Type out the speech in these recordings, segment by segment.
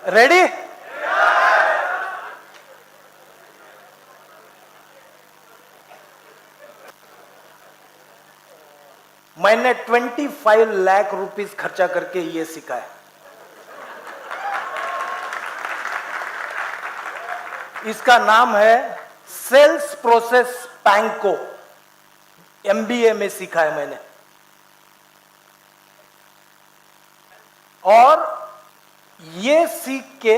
Ready? मैंने 25 lakh rupees खर्चा करके ये सीखा है। इसका नाम है सेल्स प्रोसेस पैंको। एमबीए में सीखा है मैंने। और ये सीख के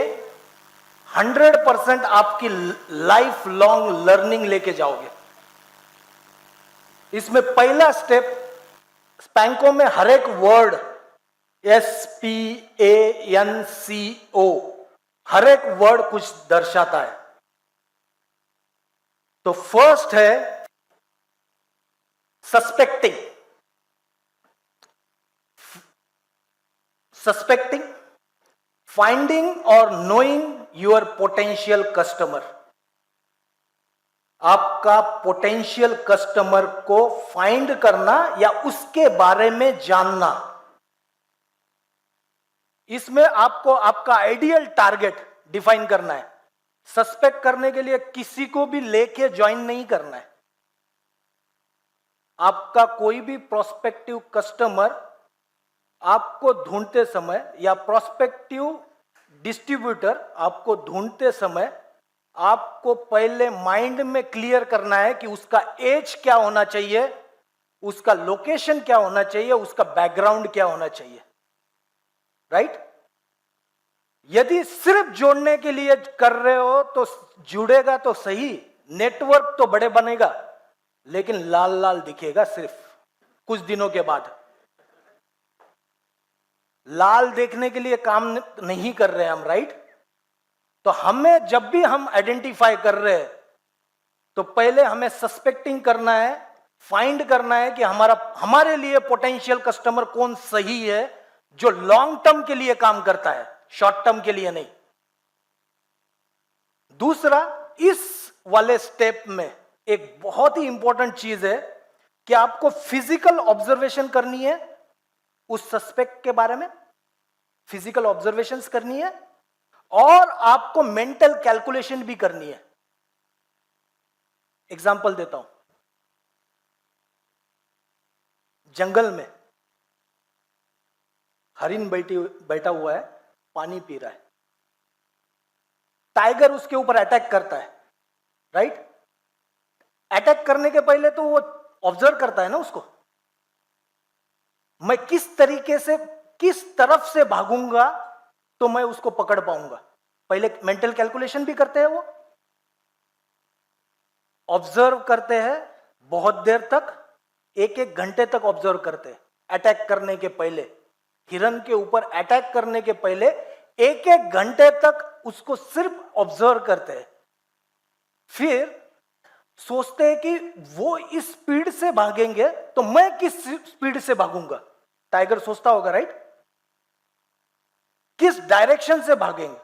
100% आपकी लाइफ लॉन्ग लर्निंग लेके जाओगे। इसमें पहला स्टेप, पैंको में हर एक वर्ड SPANCO, हर एक वर्ड कुछ दर्शाता है। तो फर्स्ट है सस्पेक्टिंग। सस्पेक्टिंग, फाइंडिंग और नोइंग योर पोटेंशियल कस्टमर। आपका पोटेंशियल कस्टमर को फाइंड करना या उसके बारे में जानना। इसमें आपको आपका आइडियल टारगेट डिफाइन करना है। सस्पेक्ट करने के लिए किसी को भी लेके ज्वाइन नहीं करना है। आपका कोई भी प्रोस्पेक्टिव कस्टमर आपको ढूंढते समय या प्रोस्पेक्टिव डिस्ट्रीब्यूटर आपको ढूंढते समय आपको पहले माइंड में क्लियर करना है कि उसका एज क्या होना चाहिए, उसका लोकेशन क्या होना चाहिए, उसका बैकग्राउंड क्या होना चाहिए। राइट? यदि सिर्फ जोड़ने के लिए कर रहे हो तो जुड़ेगा तो सही, नेटवर्क तो बड़े बनेगा, लेकिन लाल लाल दिखेगा सिर्फ कुछ दिनों के बाद। लाल देखने के लिए काम नहीं कर रहे हम। राइट? तो हमें जब भी हम आइडेंटिफाई कर रहे हैं तो पहले हमें सस्पेक्टिंग करना है, फाइंड करना है कि हमारे लिए पोटेंशियल कस्टमर कौन सही है, जो लॉन्ग टर्म के लिए काम करता है, शॉर्ट टर्म के लिए नहीं। दूसरा, इस वाले स्टेप में एक बहुत ही इंपॉर्टेंट चीज है कि आपको फिजिकल ऑब्जर्वेशन करनी है। उस सस्पेक्ट के बारे में फिजिकल ऑब्जर्वेशंस करनी है और आपको मेंटल कैलकुलेशन भी करनी है। एग्जांपल देता हूं। जंगल में हरिन बैठा हुआ है, पानी पी रहा है। टाइगर उसके ऊपर अटैक करता है। राइट? अटैक करने के पहले तो वो ऑब्जर्व करता है ना उसको। मैं किस तरीके से, किस तरफ से भागूंगा तो मैं उसको पकड़ पाऊंगा। पहले मेंटल कैलकुलेशन भी करते हैं वो। ऑब्जर्व करते हैं बहुत देर तक, एक एक घंटे तक ऑब्जर्व करते हैं। अटैक करने के पहले, हिरन के ऊपर अटैक करने के पहले एक एक घंटे तक उसको सिर्फ ऑब्जर्व करते हैं। फिर सोचते हैं कि वो इस स्पीड से भागेंगे तो मैं किस स्पीड से भागूंगा। टाइगर सोचता होगा। राइट? किस डायरेक्शन से भागेंगे।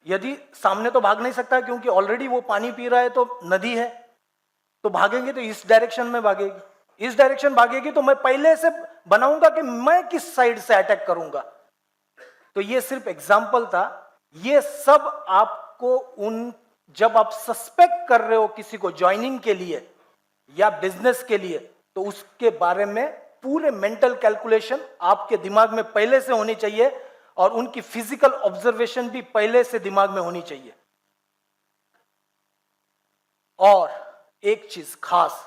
यदि सामने तो भाग नहीं सकता क्योंकि ऑलरेडी वो पानी पी रहा है, तो नदी है, तो भागेंगे तो इस डायरेक्शन में भागेगी। इस डायरेक्शन भागेगी तो मैं पहले से बनाऊंगा कि मैं किस साइड से अटैक करूंगा। तो ये सिर्फ एग्जांपल था। ये सब आपको जब आप सस्पेक्ट कर रहे हो किसी को ज्वाइनिंग के लिए या बिजनेस के लिए, तो उसके बारे में पूरे मेंटल कैलकुलेशन आपके दिमाग में पहले से होनी चाहिए और उनकी फिजिकल ऑब्जर्वेशन भी पहले से दिमाग में होनी चाहिए। और एक चीज खास,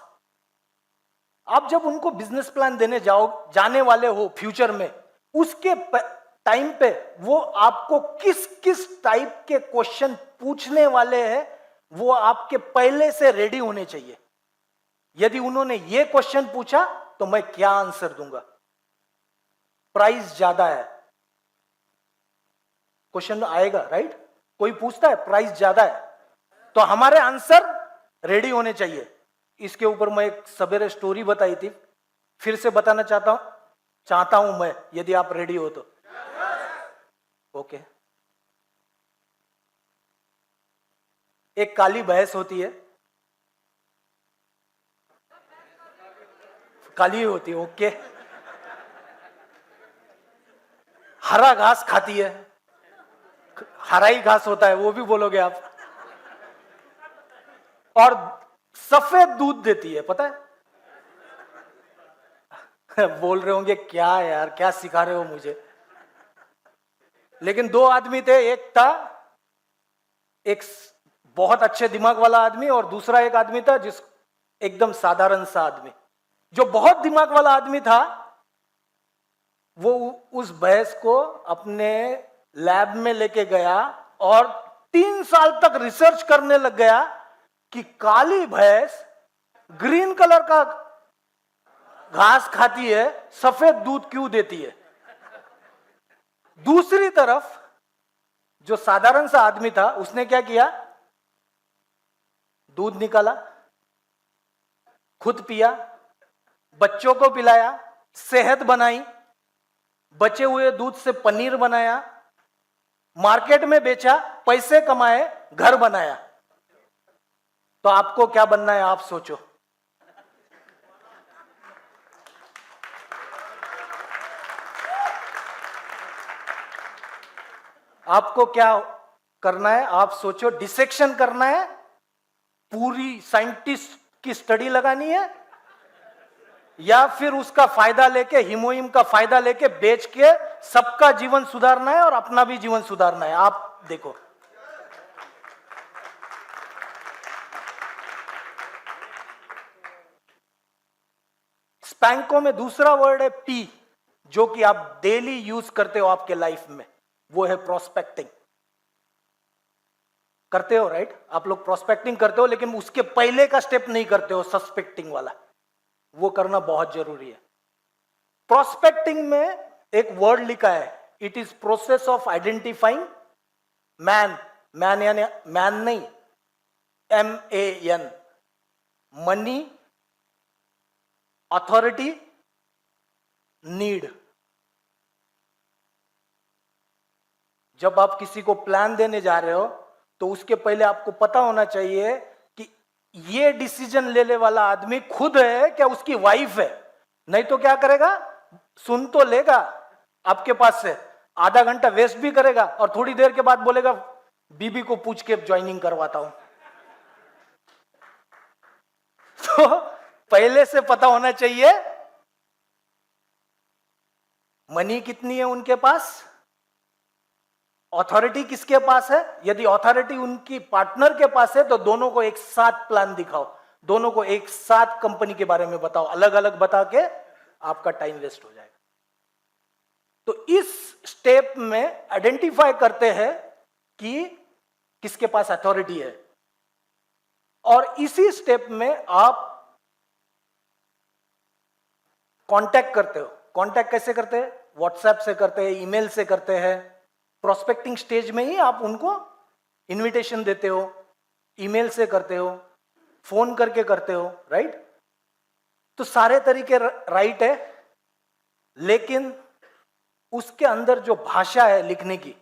आप जब उनको बिजनेस प्लान देने जाने वाले हो फ्यूचर में, उसके टाइम पे वो आपको किस किस टाइप के क्वेश्चन पूछने वाले हैं, वो आपके पहले से रेडी होने चाहिए। यदि उन्होंने ये क्वेश्चन पूछा तो मैं क्या आंसर दूंगा। प्राइस ज्यादा है, क्वेश्चन आएगा। राइट? कोई पूछता है प्राइस ज्यादा है, तो हमारे आंसर रेडी होने चाहिए। इसके ऊपर मैं एक सवेरे स्टोरी बताई थी, फिर से बताना चाहता हूं मैं, यदि आप रेडी हो तो। ओके। एक काली भैंस होती है, काली होती है। ओके। हरा घास खाती है, हराई घास होता है वो भी बोलोगे आप, और सफेद दूध देती है, पता है? बोल रहे होंगे क्या यार, क्या सिखा रहे हो मुझे। लेकिन दो आदमी थे, एक था एक बहुत अच्छे दिमाग वाला आदमी और दूसरा एक आदमी था जिस एकदम साधारण सा आदमी। जो बहुत दिमाग वाला आदमी था वो उस भैंस को अपने लैब में लेके गया और 3 साल तक रिसर्च करने लग गया कि काली भैंस ग्रीन कलर का घास खाती है, सफेद दूध क्यों देती है। दूसरी तरफ जो साधारण सा आदमी था उसने क्या किया, दूध निकाला, खुद पिया, बच्चों को पिलाया, सेहत बनाई, बचे हुए दूध से पनीर बनाया, मार्केट में बेचा, पैसे कमाए, घर बनाया। तो आपको क्या बनना है आप सोचो। आपको क्या करना है आप सोचो। डिसेक्शन करना है, पूरी साइंटिस्ट की स्टडी लगानी है, या फिर उसका फायदा लेके, हीमोइम का फायदा लेके बेच के सबका जीवन सुधारना है और अपना भी जीवन सुधारना है। आप देखो। स्पैंको में दूसरा वर्ड है पी, जो कि आप डेली यूज करते हो आपके लाइफ में, वो है प्रोस्पेक्टिंग। करते हो राइट? आप लोग प्रोस्पेक्टिंग करते हो, लेकिन उसके पहले का स्टेप नहीं करते हो, सस्पेक्टिंग वाला। वो करना बहुत जरूरी है। प्रोस्पेक्टिंग में एक वर्ड लिखा है, it is process of identifying man. Man यानी मैन नहीं, MAN, मनी, अथॉरिटी, नीड। जब आप किसी को प्लान देने जा रहे हो तो उसके पहले आपको पता होना चाहिए कि ये डिसीजन लेने वाला आदमी खुद है क्या उसकी वाइफ है। नहीं तो क्या करेगा, सुन तो लेगा आपके पास से, आधा घंटा वेस्ट भी करेगा और थोड़ी देर के बाद बोलेगा बीबी को पूछ के ज्वाइनिंग करवाता हूं। तो पहले से पता होना चाहिए मनी कितनी है उनके पास, अथॉरिटी किसके पास है। यदि अथॉरिटी उनकी पार्टनर के पास है तो दोनों को एक साथ प्लान दिखाओ, दोनों को एक साथ कंपनी के बारे में बताओ, अलग अलग बता के आपका टाइम वेस्ट हो जाएगा। तो इस स्टेप में आइडेंटिफाई करते हैं कि किसके पास अथॉरिटी है, और इसी स्टेप में आप कांटेक्ट करते हो। कांटेक्ट कैसे करते हैं? व्हाट्सएप से करते हैं, ईमेल से करते हैं। प्रोस्पेक्टिंग स्टेज में ही आप उनको इनविटेशन देते हो, ईमेल से करते हो, फोन करके करते हो, राइट? तो सारे तरीके राइट है, लेकिन उसके अंदर जो भाषा है लिखने की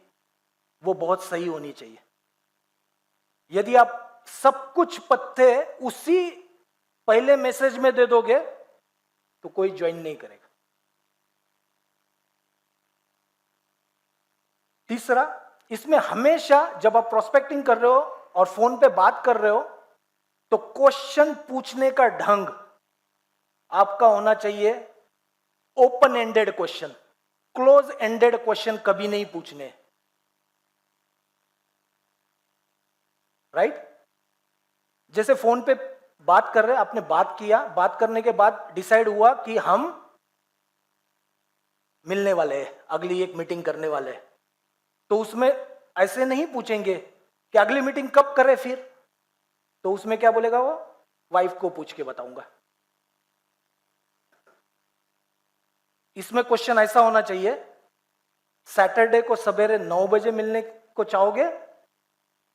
वो बहुत सही होनी चाहिए। यदि आप सब कुछ पत्ते उसी पहले मैसेज में दे दोगे तो कोई ज्वाइन नहीं करेगा। तीसरा, इसमें हमेशा जब आप प्रोस्पेक्टिंग कर रहे हो और फोन पे बात कर रहे हो तो क्वेश्चन पूछने का ढंग आपका होना चाहिए open ended question, close ended question कभी नहीं पूछने, राइट? जैसे फोन पे बात कर रहे हैं, आपने बात किया, बात करने के बाद डिसाइड हुआ कि हम मिलने वाले हैं, अगली एक मीटिंग करने वाले हैं, तो उसमें ऐसे नहीं पूछेंगे कि अगली मीटिंग कब करें फिर, तो उसमें क्या बोलेगा वो, वाइफ को पूछ के बताऊंगा। इसमें क्वेश्चन ऐसा होना चाहिए, सैटरडे को सवेरे 9 बजे मिलने को चाहोगे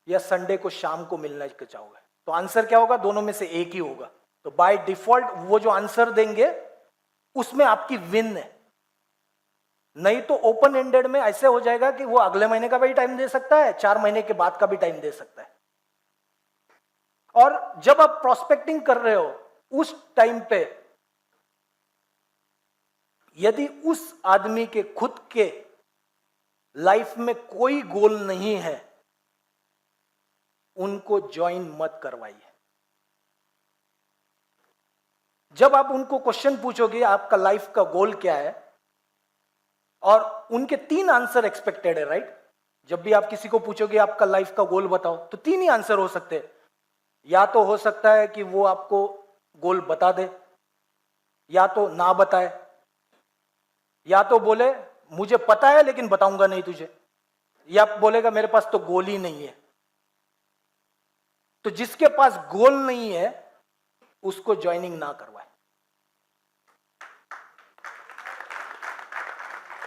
या संडे को शाम को मिलना को चाहोगे? तो आंसर क्या होगा? दोनों में से एक ही होगा। तो बाय डिफॉल्ट वो जो आंसर देंगे उसमें आपकी विन है। नहीं तो ओपन एंडेड में ऐसे हो जाएगा कि वो अगले महीने का भी टाइम दे सकता है, 4 महीने के बाद का भी टाइम दे सकता है। और जब आप प्रोस्पेक्टिंग कर रहे हो उस टाइम पे यदि उस आदमी के खुद के लाइफ में कोई गोल नहीं है, उनको ज्वाइन मत करवाइए। जब आप उनको क्वेश्चन पूछोगे आपका लाइफ का गोल क्या है, और उनके 3 आंसर एक्सपेक्टेड है, राइट? जब भी आप किसी को पूछोगे आपका लाइफ का गोल बताओ, तो 3 ही आंसर हो सकते हैं। या तो हो सकता है कि वो आपको गोल बता दे, या तो ना बताए, या तो बोले मुझे पता है लेकिन बताऊंगा नहीं तुझे, या बोलेगा मेरे पास तो गोल ही नहीं है। तो जिसके पास गोल नहीं है उसको ज्वाइनिंग ना करवाए।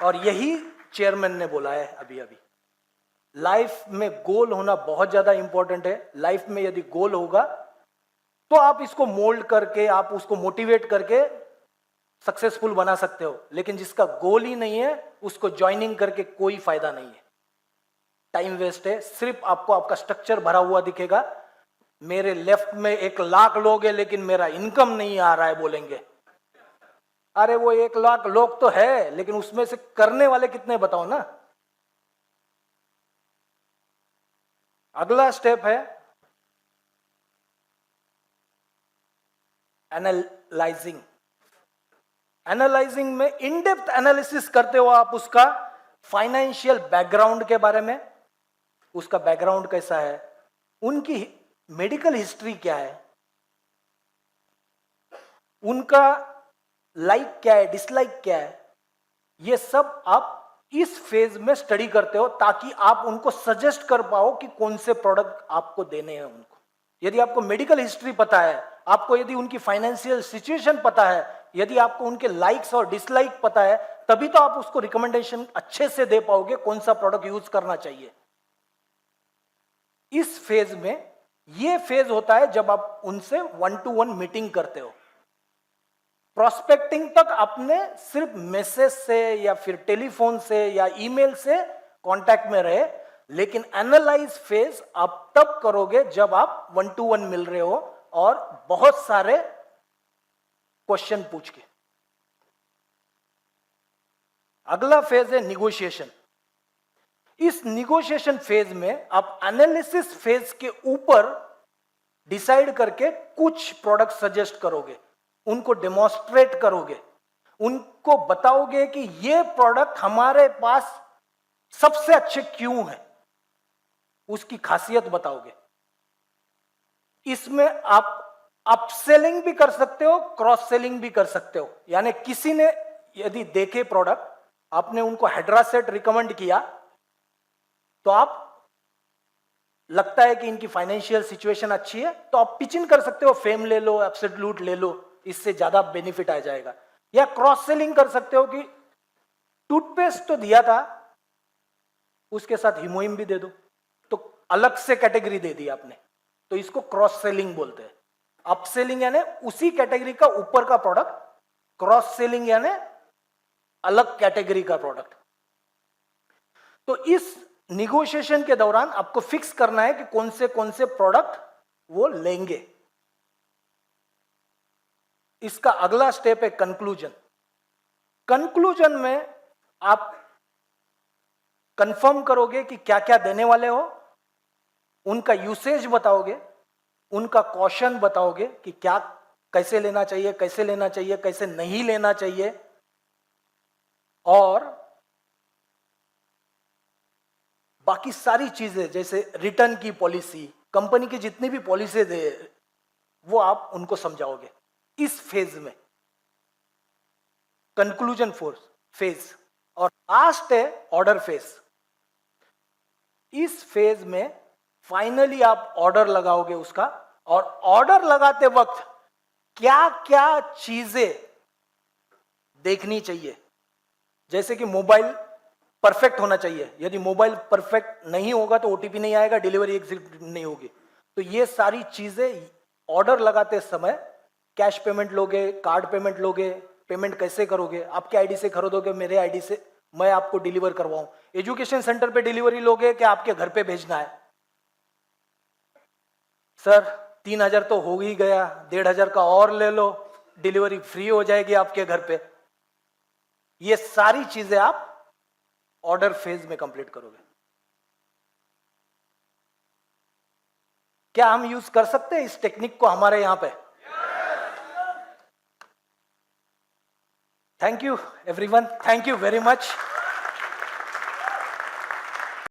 और यही चेयरमैन ने बोला है अभी अभी, लाइफ में गोल होना बहुत ज्यादा इंपॉर्टेंट है। लाइफ में यदि गोल होगा तो आप इसको मोल्ड करके, आप उसको मोटिवेट करके सक्सेसफुल बना सकते हो, लेकिन जिसका गोल ही नहीं है उसको ज्वाइनिंग करके कोई फायदा नहीं है, टाइम वेस्ट है। सिर्फ आपको आपका स्ट्रक्चर भरा हुआ दिखेगा, मेरे लेफ्ट में 1 लाख लोग हैं लेकिन मेरा इनकम नहीं आ रहा है बोलेंगे। अरे वो 1 लाख लोग तो है, लेकिन उसमें से करने वाले कितने बताओ ना। अगला स्टेप है एनालाइजिंग। एनालाइजिंग में इन डेप्थ एनालिसिस करते हो आप उसका फाइनेंशियल बैकग्राउंड के बारे में, उसका बैकग्राउंड कैसा है, उनकी मेडिकल हिस्ट्री क्या है, उनका लाइक क्या है, डिसलाइक क्या है, ये सब आप इस फेज में स्टडी करते हो ताकि आप उनको सजेस्ट कर पाओ कि कौन से प्रोडक्ट आपको देने हैं उनको। यदि आपको मेडिकल हिस्ट्री पता है, आपको यदि उनकी फाइनेंशियल सिचुएशन पता है, यदि आपको उनके लाइक्स और डिसलाइक पता है, तभी तो आप उसको रिकमेंडेशन अच्छे से दे पाओगे कौन सा प्रोडक्ट यूज करना चाहिए। इस फेज में, ये फेज होता है जब आप उनसे 1-to-1 मीटिंग करते हो। प्रोस्पेक्टिंग तक आपने सिर्फ मैसेज से या फिर टेलीफोन से या ईमेल से कांटेक्ट में रहे, लेकिन एनालाइज फेज आप तब करोगे जब आप 1-to-1 मिल रहे हो और बहुत सारे क्वेश्चन पूछ के। अगला फेज है निगोशिएशन। इस निगोशिएशन फेज में आप एनालिसिस फेज के ऊपर डिसाइड करके कुछ प्रोडक्ट सजेस्ट करोगे, उनको डेमोन्स्ट्रेट करोगे, उनको बताओगे कि ये प्रोडक्ट हमारे पास सबसे अच्छे क्यों है, उसकी खासियत बताओगे। इसमें आप अपसेलिंग भी कर सकते हो, क्रॉस सेलिंग भी कर सकते हो। यानी किसी ने यदि देखे प्रोडक्ट, आपने उनको हाइड्रा सेट रिकमेंड किया, तो आप लगता है कि इनकी फाइनेंशियल सिचुएशन अच्छी है, तो आप पिच इन कर सकते हो, फेम ले लो, एब्सोल्यूट ले लो, इससे ज्यादा बेनिफिट आ जाएगा। या क्रॉस सेलिंग कर सकते हो कि टूथपेस्ट तो दिया था, उसके साथ हिमोइम भी दे दो, तो अलग से कैटेगरी दे दी आपने, तो इसको क्रॉस सेलिंग बोलते हैं। अपसेलिंग यानी उसी कैटेगरी का ऊपर का प्रोडक्ट, क्रॉस सेलिंग यानी अलग कैटेगरी का प्रोडक्ट। तो इस निगोशिएशन के दौरान आपको फिक्स करना है कि कौन से प्रोडक्ट वो लेंगे। इसका अगला स्टेप है कंक्लूजन। कंक्लूजन में आप कंफर्म करोगे कि क्या क्या देने वाले हो, उनका यूसेज बताओगे, उनका कॉशन बताओगे कि क्या कैसे लेना चाहिए, कैसे लेना चाहिए, कैसे नहीं लेना चाहिए, और बाकी सारी चीजें जैसे रिटर्न की पॉलिसी, कंपनी की जितनी भी पॉलिसीज है वो आप उनको समझाओगे इस फेज में, कंक्लूजन फेज। और लास्ट है ऑर्डर फेज। इस फेज में फाइनली आप ऑर्डर लगाओगे उसका, और ऑर्डर लगाते वक्त क्या क्या चीजें देखनी चाहिए। जैसे कि मोबाइल परफेक्ट होना चाहिए, यदि मोबाइल परफेक्ट नहीं होगा तो ओटीपी नहीं आएगा, डिलीवरी एग्जीक्यूट नहीं होगी। तो ये सारी चीजें ऑर्डर लगाते समय, कैश पेमेंट लोगे, कार्ड पेमेंट लोगे, पेमेंट कैसे करोगे, आपके आईडी से खरीदोगे, मेरे आईडी से मैं आपको डिलीवर करवाऊं, एजुकेशन सेंटर पे डिलीवरी लोगे कि आपके घर पे भेजना है। सर 3,000 तो हो ही गया, 1,500 का और ले लो, डिलीवरी फ्री हो जाएगी आपके घर पे। ये सारी चीजें आप ऑर्डर फेज में कंप्लीट करोगे। क्या हम यूज कर सकते हैं इस टेक्निक को हमारे यहां पे? Thank you everyone, thank you very much.